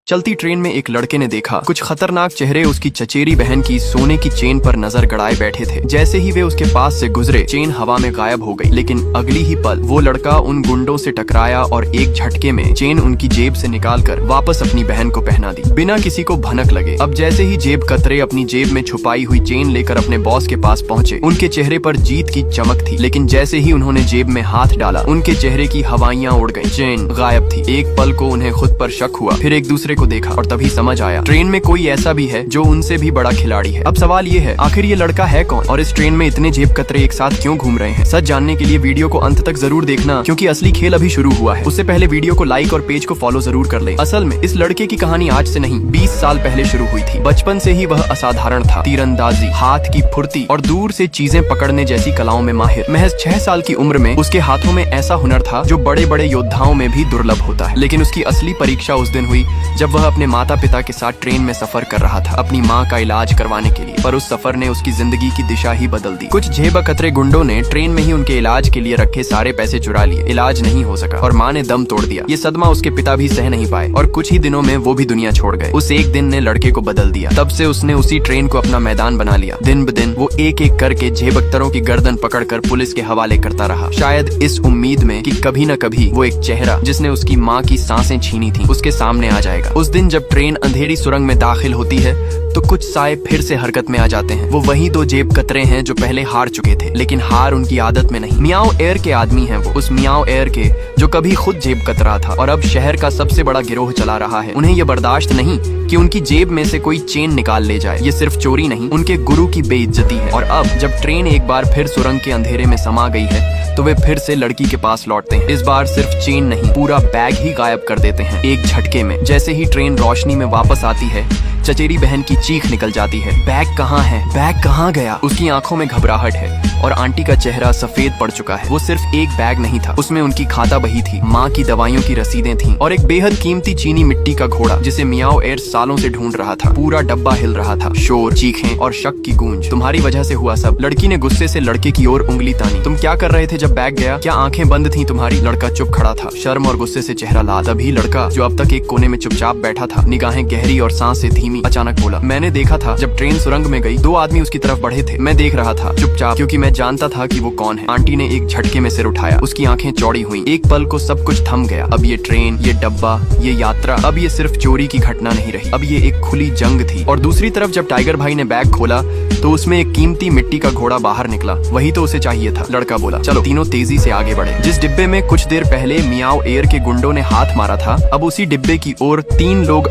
चलती ट्रेन में एक लड़के ने देखा कुछ खतरनाक चेहरे उसकी चचेरी बहन की सोने की चेन पर नजर गड़ाए बैठे थे। जैसे ही वे उसके पास से गुजरे चेन हवा में गायब हो गई, लेकिन अगली ही पल वो लड़का उन गुंडों से टकराया और एक झटके में चेन उनकी जेब से निकालकर वापस अपनी बहन को पहना दी, बिना किसी को भनक लगे। अब जैसे ही जेब कतरे अपनी जेब में छुपाई हुई चेन लेकर अपने बॉस के पास पहुंचे, उनके चेहरे पर जीत की चमक थी, लेकिन जैसे ही उन्होंने जेब में हाथ डाला उनके चेहरे की हवाइयां उड़ गयी, चेन गायब थी। एक पल को उन्हें खुद पर शक हुआ, फिर एक दूसरे को देखा और तभी समझ आया ट्रेन में कोई ऐसा भी है जो उनसे भी बड़ा खिलाड़ी है। अब सवाल ये है, आखिर ये लड़का है कौन और इस ट्रेन में इतने जेब कतरे एक साथ क्यों घूम रहे हैं? सच जानने के लिए वीडियो को अंत तक जरूर देखना, क्योंकि असली खेल अभी शुरू हुआ है। उससे पहले वीडियो को लाइक और पेज को फॉलो जरूर कर ले। असल में इस लड़के की कहानी आज से नहीं 20 साल पहले शुरू हुई थी। बचपन से ही वह असाधारण था, तीरंदाजी, हाथ की फुर्ती और दूर से चीजें पकड़ने जैसी कलाओं में माहिर। महज 6 साल की उम्र में उसके हाथों में ऐसा हुनर था जो बड़े बड़े योद्धाओं में भी दुर्लभ होता है। लेकिन उसकी असली परीक्षा उस दिन हुई जब वह अपने माता पिता के साथ ट्रेन में सफर कर रहा था अपनी माँ का इलाज करवाने के लिए। पर उस सफर ने उसकी जिंदगी की दिशा ही बदल दी। कुछ जेब कतरे गुंडों ने ट्रेन में ही उनके इलाज के लिए रखे सारे पैसे चुरा लिए। इलाज नहीं हो सका और माँ ने दम तोड़ दिया। ये सदमा उसके पिता भी सह नहीं पाए और कुछ ही दिनों में वो भी दुनिया छोड़ गए। उस एक दिन ने लड़के को बदल दिया। तब से उसने उसी ट्रेन को अपना मैदान बना लिया। दिन ब दिन वो एक एक करके जेब कतरों की गर्दन पकड़कर पुलिस के हवाले करता रहा, शायद इस उम्मीद में कि कभी न कभी वो एक चेहरा जिसने उसकी माँ की सांसें छीनी थी उसके सामने आ जाएगा। उस दिन जब ट्रेन अंधेरी सुरंग में दाखिल होती है तो कुछ साए फिर से हरकत में आ जाते हैं। वो वही 2 जेब कतरे हैं जो पहले हार चुके थे, लेकिन हार उनकी आदत में नहीं। मियाओ एयर के आदमी हैं वो, उस मियाओ एयर के जो कभी खुद जेब कतरा था और अब शहर का सबसे बड़ा गिरोह चला रहा है। उन्हें ये बर्दाश्त नहीं कि उनकी जेब में से कोई चेन निकाल ले जाए। ये सिर्फ चोरी नहीं, उनके गुरु की बेइज्जती है। और अब जब ट्रेन एक बार फिर सुरंग के अंधेरे में समा गई है तो वे फिर से लड़की के पास लौटते हैं। इस बार सिर्फ चेन नहीं, पूरा बैग ही गायब कर देते हैं एक झटके में। जैसे ही ट्रेन रोशनी में वापस आती है, चचेरी बहन की चीख निकल जाती है, बैग कहाँ है, बैग कहाँ गया? उसकी आंखों में घबराहट है और आंटी का चेहरा सफेद पड़ चुका है। वो सिर्फ एक बैग नहीं था, उसमें उनकी खाता बही थी, माँ की दवाइयों की रसीदें थीं और एक बेहद कीमती चीनी मिट्टी का घोड़ा जिसे मियाओ एयर सालों से ढूंढ रहा था। पूरा डब्बा हिल रहा था, शोर, चीखें और शक की गूंज। तुम्हारी वजह से हुआ सब। लड़की ने गुस्से से लड़के की ओर उंगली तानी। तुम क्या कर रहे थे जब बैग गया? क्या आंखें बंद थी तुम्हारी? लड़का चुप खड़ा था, शर्म और गुस्से से चेहरा लाल। तभी लड़का जो अब तक एक कोने में चुपचाप बैठा था, निगाहें गहरी और सांसें धीमी, अचानक बोला, मैंने देखा था जब ट्रेन सुरंग में गई 2 आदमी उसकी तरफ बढ़े थे। मैं देख रहा था चुपचाप, क्योंकि मैं जानता था कि वो कौन है। आंटी ने एक झटके में सिर उठाया, उसकी आंखें चौड़ी हुई। एक पल को सब कुछ थम गया। अब ये ट्रेन, ये डब्बा, ये यात्रा, अब ये सिर्फ चोरी की घटना नहीं रही, अब ये एक खुली जंग थी। और दूसरी तरफ जब टाइगर भाई ने बैग खोला तो उसमें एक कीमती मिट्टी का घोड़ा बाहर निकला। वही तो उसे चाहिए था। लड़का बोला, चलो। तीनों तेजी से आगे बढ़े। जिस डिब्बे में कुछ देर पहले मियाओ एयर के गुंडों ने हाथ मारा था, अब उसी डिब्बे की ओर 3 लोग